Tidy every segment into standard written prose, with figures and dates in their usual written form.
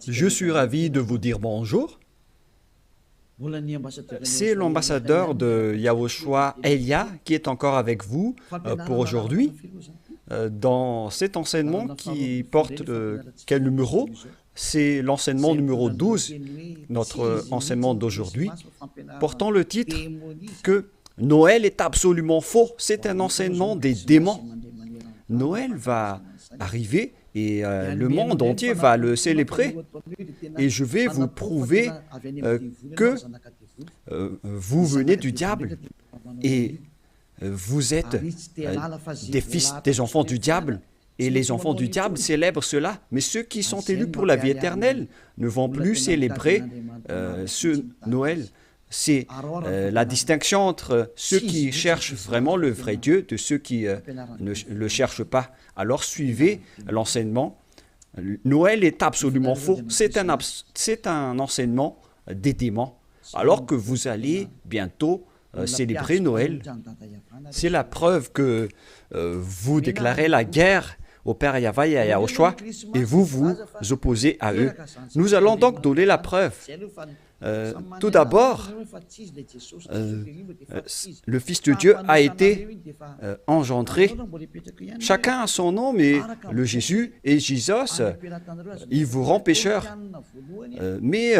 Je suis ravi de vous dire bonjour. C'est l'ambassadeur de Yahushua, Elia, qui est encore avec vous pour aujourd'hui. Dans cet enseignement qui porte quel numéro? C'est l'enseignement numéro 12, notre enseignement d'aujourd'hui, portant le titre que Noël est absolument faux. C'est un enseignement des démons. Noël va arriver et le monde entier va le célébrer. Et je vais vous prouver que vous venez du diable et vous êtes des fils, des enfants du diable. Et les enfants du diable célèbrent cela. Mais ceux qui sont élus pour la vie éternelle ne vont plus célébrer ce Noël. C'est la distinction entre ceux qui cherchent vraiment le vrai Dieu de ceux qui ne le cherchent pas. Alors suivez l'enseignement. Noël est absolument faux. C'est un enseignement des démons. Alors que vous allez bientôt célébrer Noël, c'est la preuve que vous déclarez la guerre au Père Yahweh et à Yahushua et vous vous opposez à eux. Nous allons donc donner la preuve. Tout d'abord, le Fils de Dieu a été engendré. Chacun a son nom, mais le Jésus et Jésus, il vous rend pécheur. Mais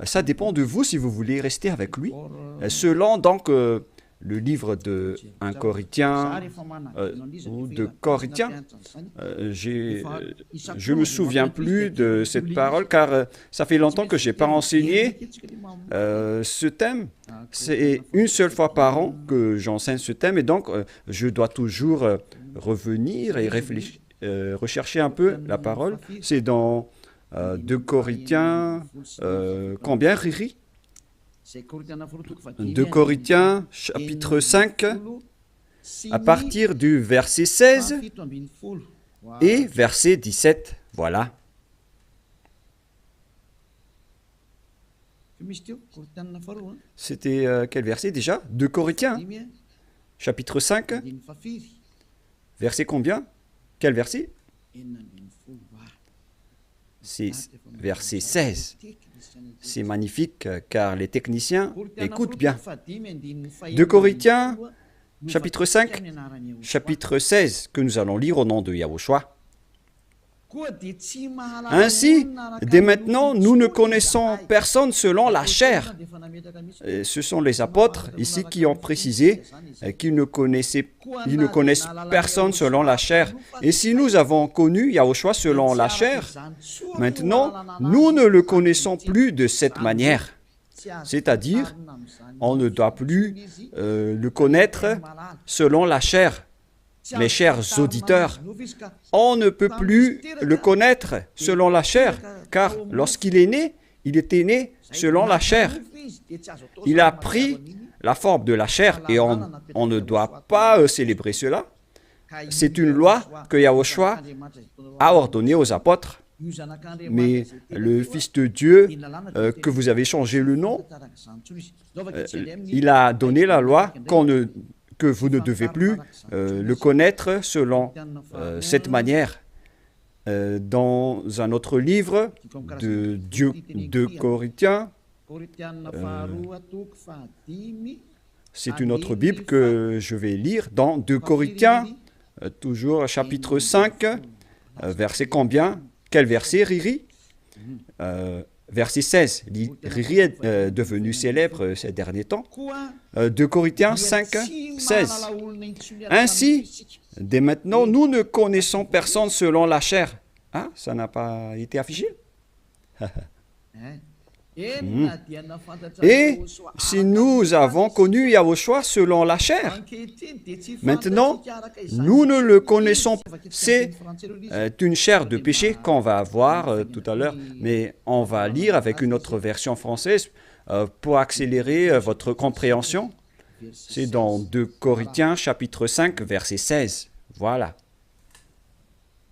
ça dépend de vous si vous voulez rester avec lui. Selon donc le livre de 1 Corinthiens ou de Corinthiens, je ne me souviens plus de cette parole car ça fait longtemps que je n'ai pas enseigné ce thème. C'est une seule fois par an que j'enseigne ce thème et donc je dois toujours revenir et réfléchir, rechercher un peu la parole. C'est dans 2 Corinthiens, combien, Riri? 2 Corinthiens, chapitre 5, à partir du verset 16 et verset 17. Voilà. C'était quel verset déjà? 2 Corinthiens, chapitre 5, verset combien? Quel verset? C'est verset 16. C'est magnifique car les techniciens écoutent bien. 2 Corinthiens, chapitre 5, chapitre 16, que nous allons lire au nom de Yahushua. Ainsi, dès maintenant, nous ne connaissons personne selon la chair. Et ce sont les apôtres ici qui ont précisé qu'ils ne connaissent personne selon la chair. Et si nous avons connu Yahushua selon la chair, maintenant, nous ne le connaissons plus de cette manière. C'est-à-dire, on ne doit plus le connaître selon la chair. Mes chers auditeurs, on ne peut plus le connaître selon la chair, car lorsqu'il est né, il était né selon la chair. Il a pris la forme de la chair et on ne doit pas célébrer cela. C'est une loi que Yahushua a ordonnée aux apôtres. Mais le Fils de Dieu, que vous avez changé le nom, il a donné la loi que vous ne devez plus le connaître selon cette manière. Dans un autre livre de Corinthiens, c'est une autre Bible que je vais lire, dans 2 Corinthiens, toujours chapitre 5, verset combien? Quel verset, Riri? Verset 16. Riri est devenu célèbre ces derniers temps. 2 Corinthiens 5, 16. Ainsi, dès maintenant, nous ne connaissons personne selon la chair. Ah, ça n'a pas été affiché? Et si nous avons connu Yahushua selon la chair, maintenant, nous ne le connaissons pas. C'est une chair de péché qu'on va voir tout à l'heure, mais on va lire avec une autre version française pour accélérer votre compréhension. C'est dans 2 Corinthiens, chapitre 5, verset 16. Voilà.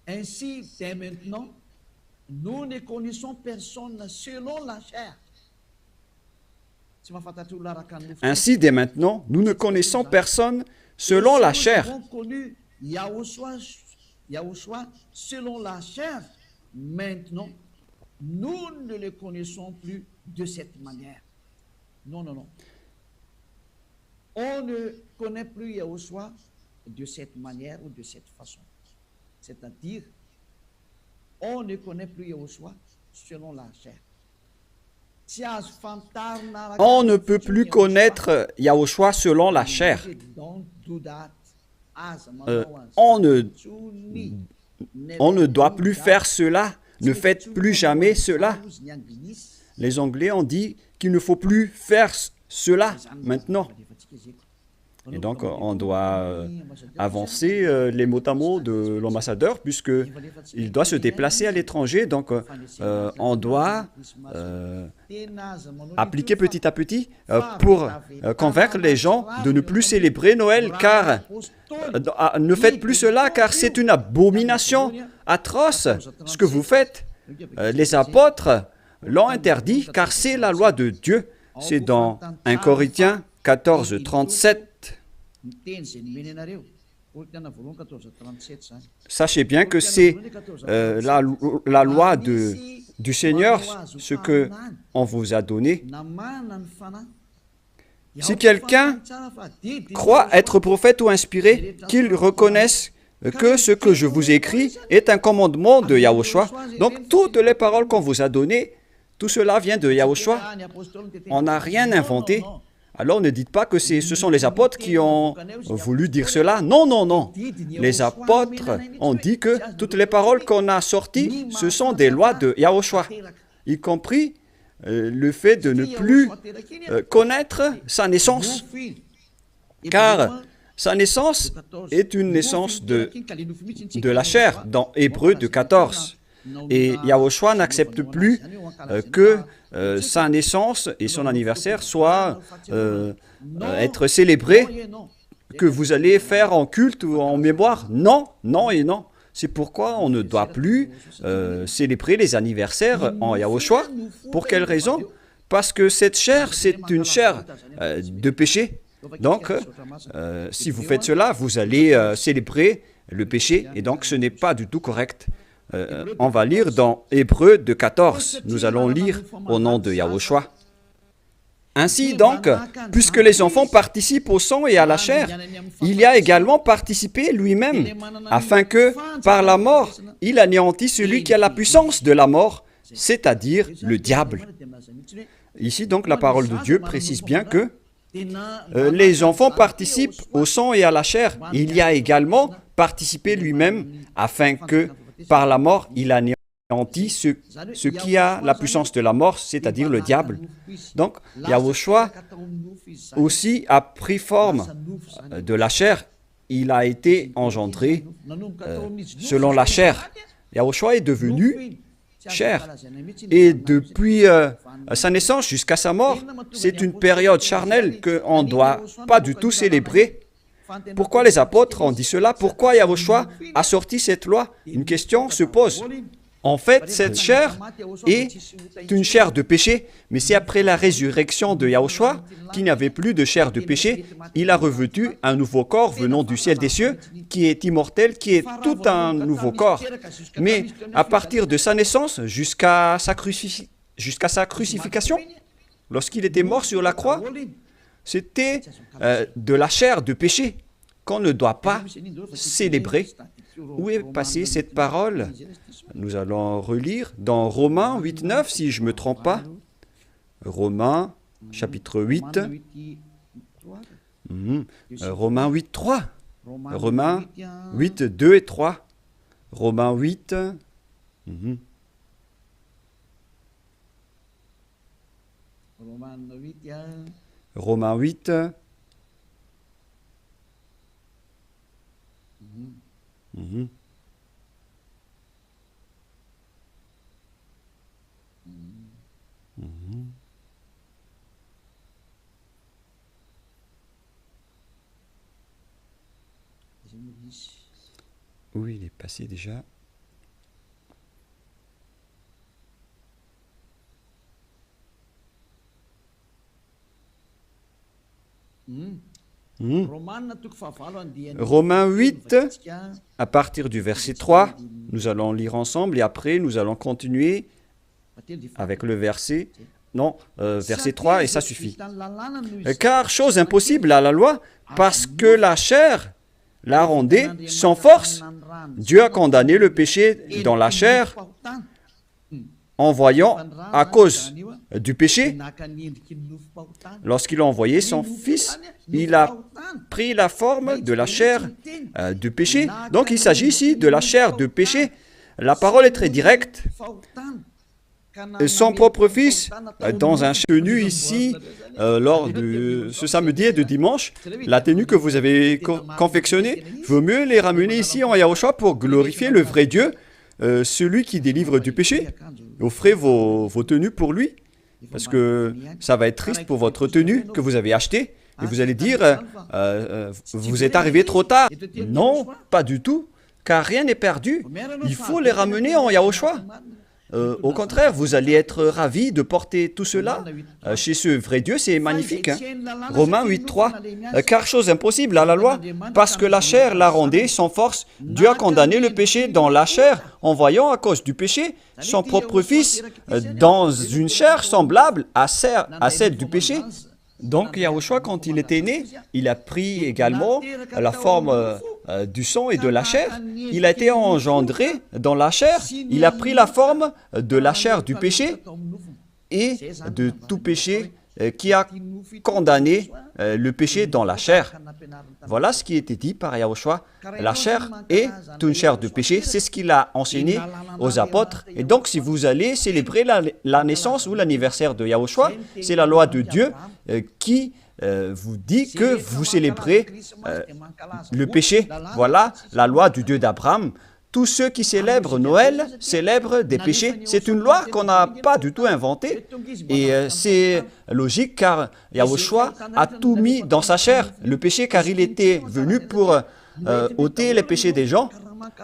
Ainsi, dès maintenant, nous ne connaissons personne selon la chair. Ainsi, dès maintenant, nous ne connaissons personne selon la chair. Yahushua selon la chair, maintenant, nous ne le connaissons plus de cette manière. Non, non, non. On ne connaît plus Yahushua de cette manière ou de cette façon. C'est-à-dire, on ne connaît plus Yahushua selon la chair. On ne peut plus connaître Yahushua selon la chair. On ne doit plus faire cela. Ne faites plus jamais cela. Les Anglais ont dit qu'il ne faut plus faire cela maintenant. Et donc, on doit avancer les mots à mots de l'ambassadeur, puisqu'il doit se déplacer à l'étranger. Donc, on doit appliquer petit à petit pour convaincre les gens de ne plus célébrer Noël, car ne faites plus cela, car c'est une abomination atroce ce que vous faites. Les apôtres l'ont interdit, car c'est la loi de Dieu. C'est dans 1 Corinthiens 14, 37. Sachez bien que c'est la loi du Seigneur, ce qu'on vous a donné. Si quelqu'un croit être prophète ou inspiré, qu'il reconnaisse que ce que je vous écris est un commandement de Yahushua. Donc, toutes les paroles qu'on vous a données, tout cela vient de Yahushua. On n'a rien inventé. Alors ne dites pas que ce sont les apôtres qui ont voulu dire cela. Non, non, non. Les apôtres ont dit que toutes les paroles qu'on a sorties, ce sont des lois de Yahushua, y compris le fait de ne plus connaître sa naissance. Car sa naissance est une naissance de la chair, dans Hébreux 14. Et Yahushua n'accepte plus que sa naissance et son anniversaire soient être célébrés, que vous allez faire en culte ou en mémoire. Non, non et non. C'est pourquoi on ne doit plus célébrer les anniversaires en Yahushua. Pour quelle raison? Parce que cette chair, c'est une chair de péché. Donc, si vous faites cela, vous allez célébrer le péché, et donc ce n'est pas du tout correct. On va lire dans Hébreux 14. Nous allons lire au nom de Yahushua. Ainsi donc, puisque les enfants participent au sang et à la chair, il y a également participé lui-même, afin que, par la mort, il anéantisse celui qui a la puissance de la mort, c'est-à-dire le diable. Ici donc, la parole de Dieu précise bien que les enfants participent au sang et à la chair. Il y a également participé lui-même, afin que, par la mort, il anéantit ce qui a la puissance de la mort, c'est-à-dire le diable. Donc, Yahushua aussi a pris forme de la chair. Il a été engendré selon la chair. Yahushua est devenu chair. Et depuis sa naissance jusqu'à sa mort, c'est une période charnelle qu'on ne doit pas du tout célébrer. Pourquoi les apôtres ont dit cela? Pourquoi Yahushua a sorti cette loi? Une question se pose. En fait, cette chair est une chair de péché, mais c'est après la résurrection de Yahushua qu'il n'y avait plus de chair de péché. Il a revêtu un nouveau corps venant du ciel des cieux, qui est immortel, qui est tout un nouveau corps. Mais à partir de sa naissance jusqu'à sa crucifixion, lorsqu'il était mort sur la croix, c'était de la chair de péché qu'on ne doit pas célébrer. Où est passée cette parole? Nous allons relire dans Romains 8.9, si je ne me trompe pas. Romains, chapitre 8. Romains 8.3. Romains 8.2 et 3. Romains 8. Romains 8. Oui, il est passé déjà. Romains 8, à partir du verset 3, nous allons lire ensemble et après nous allons continuer avec le verset, verset 3 et ça suffit. Car chose impossible à la loi, parce que la chair la rendait sans force. Dieu a condamné le péché dans la chair en voyant, à cause du péché, lorsqu'il a envoyé son Fils, il a pris la forme de la chair du péché. Donc il s'agit ici de la chair de péché. La parole est très directe. Son propre Fils, dans un tenue ici, lors de ce samedi et de dimanche, la tenue que vous avez confectionnée, vaut mieux les ramener ici en Yahushua pour glorifier le vrai Dieu, celui qui délivre du péché. Offrez vos tenues pour lui, parce que ça va être triste pour votre tenue que vous avez achetée. Et vous allez dire, vous êtes arrivé trop tard. Non, pas du tout, car rien n'est perdu. Il faut les ramener en Yahushua. Au contraire, vous allez être ravis de porter tout cela chez ce vrai Dieu, c'est magnifique. Romains 8.3, car chose impossible à la loi, parce que la chair la rendait sans force, Dieu a condamné le péché dans la chair, en voyant à cause du péché son propre Fils dans une chair semblable à celle du péché. Donc Yahushua, quand il était né, il a pris également la forme du sang et de la chair. Il a été engendré dans la chair. Il a pris la forme de la chair du péché et de tout péché qui a condamné le péché dans la chair. Voilà ce qui était dit par Yahushua. La chair est une chair de péché. C'est ce qu'il a enseigné aux apôtres. Et donc, si vous allez célébrer la naissance ou l'anniversaire de Yahushua, c'est la loi de Dieu qui vous dit que vous célébrez le péché. Voilà la loi du Dieu d'Abraham. Tous ceux qui célèbrent Noël célèbrent des péchés. C'est une loi qu'on n'a pas du tout inventée. Et c'est logique car Yahushua a tout mis dans sa chair, le péché, car il était venu pour ôter les péchés des gens.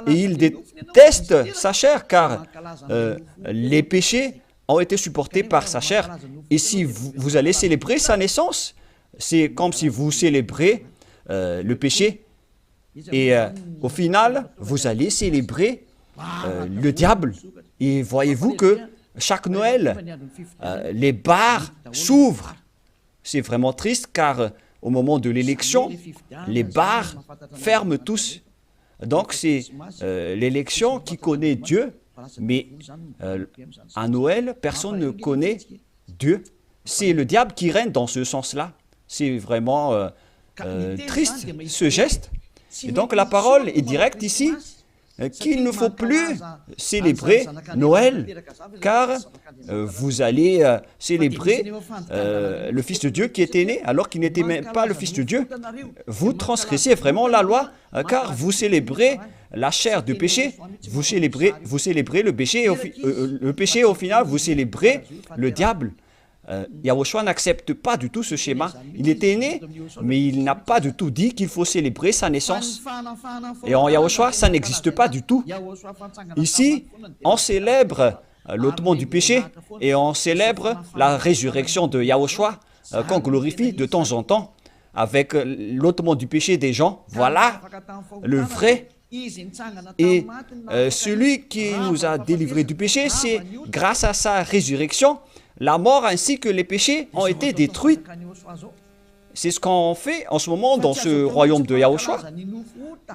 Et il déteste sa chair car les péchés ont été supportés par sa chair. Et si vous allez célébrer sa naissance, c'est comme si vous célébrez le péché. Et au final, vous allez célébrer le diable. Et voyez-vous que chaque Noël, les bars s'ouvrent. C'est vraiment triste car au moment de l'élection, les bars ferment tous. Donc c'est l'élection qui connaît Dieu, mais à Noël, personne ne connaît Dieu. C'est le diable qui règne dans ce sens-là. C'est vraiment triste ce geste. Et donc la parole est directe ici, qu'il ne faut plus célébrer Noël, car vous allez célébrer le Fils de Dieu qui était né, alors qu'il n'était même pas le Fils de Dieu. Vous transgressez vraiment la loi, car vous célébrez la chair du péché, vous célébrez le péché, et au final, vous célébrez le diable. Yahushua n'accepte pas du tout ce schéma. Il était né, mais il n'a pas du tout dit qu'il faut célébrer sa naissance. Et en Yahushua, ça n'existe pas du tout. Ici, on célèbre l'ôtement du péché et on célèbre la résurrection de Yahushua qu'on glorifie de temps en temps avec l'ôtement du péché des gens. Voilà le vrai. Et celui qui nous a délivrés du péché, c'est grâce à sa résurrection. La mort ainsi que les péchés ont été détruits. C'est ce qu'on fait en ce moment dans ce royaume de Yahushua.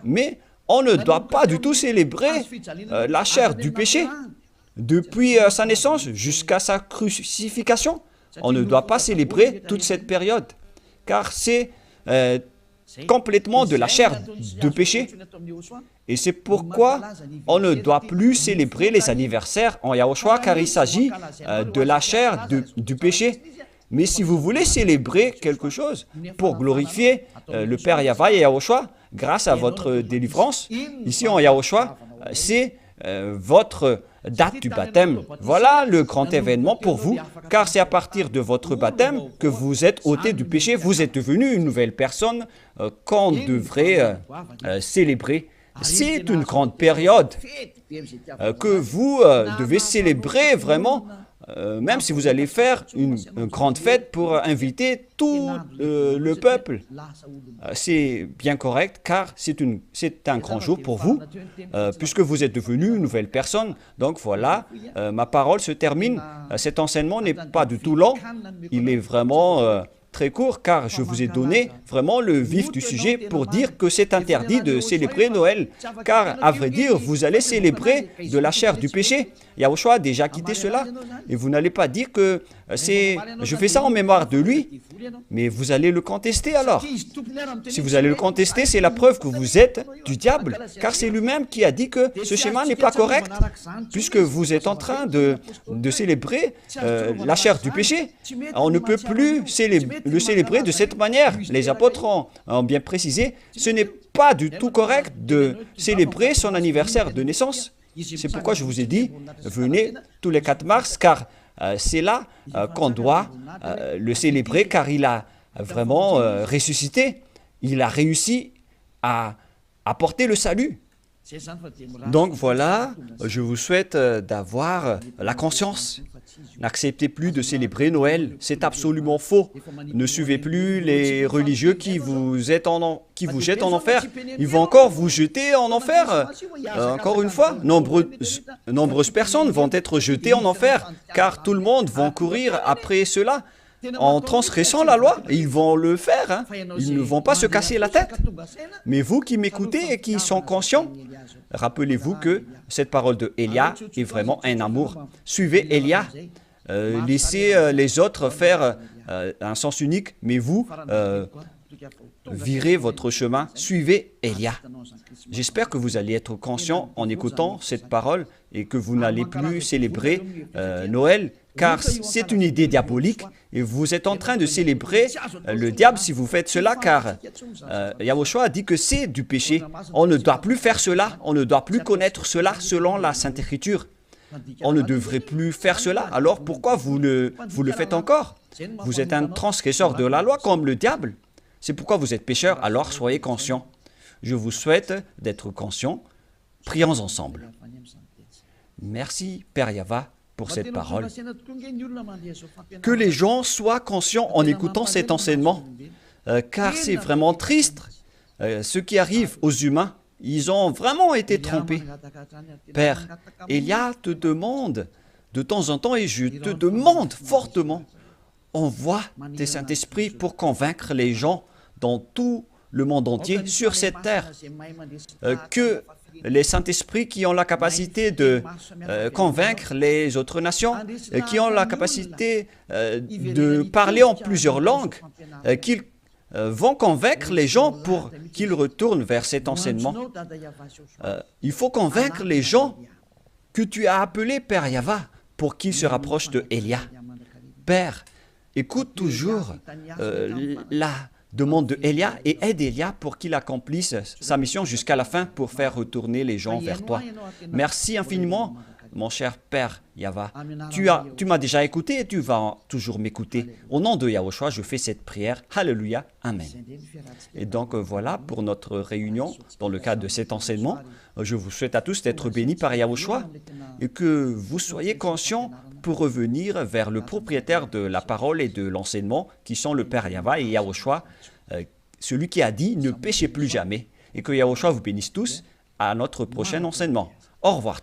Mais on ne doit pas du tout célébrer la chair du péché. Depuis sa naissance jusqu'à sa crucifixion, on ne doit pas célébrer toute cette période. Car c'est complètement de la chair de péché. Et c'est pourquoi on ne doit plus célébrer les anniversaires en Yahushua, car il s'agit de la chair du péché. Mais si vous voulez célébrer quelque chose pour glorifier le Père Yahweh et Yahushua, grâce à votre délivrance, ici en Yahushua, c'est votre date du baptême. Voilà le grand événement pour vous, car c'est à partir de votre baptême que vous êtes ôté du péché, vous êtes devenu une nouvelle personne qu'on devrait célébrer. C'est une grande période que vous devez célébrer vraiment même si vous allez faire une grande fête pour inviter tout le peuple, c'est bien correct car c'est un grand jour pour vous, puisque vous êtes devenu une nouvelle personne. Donc voilà, ma parole se termine. Cet enseignement n'est pas du tout lent, il est vraiment très court car je vous ai donné vraiment le vif du sujet pour dire que c'est interdit de célébrer Noël. Car à vrai dire, vous allez célébrer de la chair du péché. Yahushua a déjà quitté cela. Et vous n'allez pas dire que je fais ça en mémoire de lui. Mais vous allez le contester alors. Si vous allez le contester, c'est la preuve que vous êtes du diable. Car c'est lui-même qui a dit que ce schéma n'est pas correct. Puisque vous êtes en train de célébrer la chair du péché. On ne peut plus le célébrer de cette manière. Les apôtres ont bien précisé, ce n'est pas du tout correct de célébrer son anniversaire de naissance. C'est pourquoi je vous ai dit, venez tous les 4 mars, car c'est là qu'on doit le célébrer, car il a vraiment ressuscité. Il a réussi à apporter le salut. Donc voilà, je vous souhaite d'avoir la conscience. N'acceptez plus de célébrer Noël, c'est absolument faux. Ne suivez plus les religieux qui vous jettent en enfer. Ils vont encore vous jeter en enfer. Encore une fois, nombreuses personnes vont être jetées en enfer, car tout le monde va courir après cela. En transgressant la loi, ils vont le faire, hein. Ils ne vont pas se casser la tête. Mais vous qui m'écoutez et qui sont conscients, rappelez-vous que cette parole de Élia est vraiment un amour. Suivez Élia, laissez les autres faire un sens unique, mais vous, virez votre chemin, suivez Élia. J'espère que vous allez être conscient en écoutant cette parole et que vous n'allez plus célébrer Noël, car c'est une idée diabolique et vous êtes en train de célébrer le diable si vous faites cela, car Yahushua a dit que c'est du péché. On ne doit plus faire cela, on ne doit plus connaître cela selon la Sainte Écriture. On ne devrait plus faire cela, alors pourquoi vous le faites encore? Vous êtes un transgresseur de la loi comme le diable. C'est pourquoi vous êtes pécheur, alors soyez conscients. Je vous souhaite d'être conscients. Prions ensemble. Merci, Père Yava, pour cette parole. Que les gens soient conscients en écoutant cet enseignement, car c'est vraiment triste ce qui arrive aux humains. Ils ont vraiment été trompés. Père, Élia te demande de temps en temps, et je te demande fortement, envoie tes Saint-Esprit pour convaincre les gens dans tout le monde entier, sur cette terre, que les Saint-Esprits qui ont la capacité de convaincre les autres nations, qui ont la capacité de parler en plusieurs langues, qu'ils vont convaincre les gens pour qu'ils retournent vers cet enseignement. Il faut convaincre les gens que tu as appelés Père Yava pour qu'ils se rapprochent de Élia. Père, écoute toujours la demande de Élia et aide Élia pour qu'il accomplisse sa mission jusqu'à la fin pour faire retourner les gens vers toi. Merci infiniment, mon cher Père Yava. Tu m'as déjà écouté et tu vas toujours m'écouter. Au nom de Yahushua, je fais cette prière. Alléluia. Amen. Et donc voilà pour notre réunion dans le cadre de cet enseignement. Je vous souhaite à tous d'être bénis par Yahushua et que vous soyez conscients pour revenir vers le propriétaire de la parole et de l'enseignement qui sont le Père Yava et Yahushua, celui qui a dit « Ne péchez plus jamais » et que Yahushua vous bénisse tous à notre prochain enseignement. Au revoir.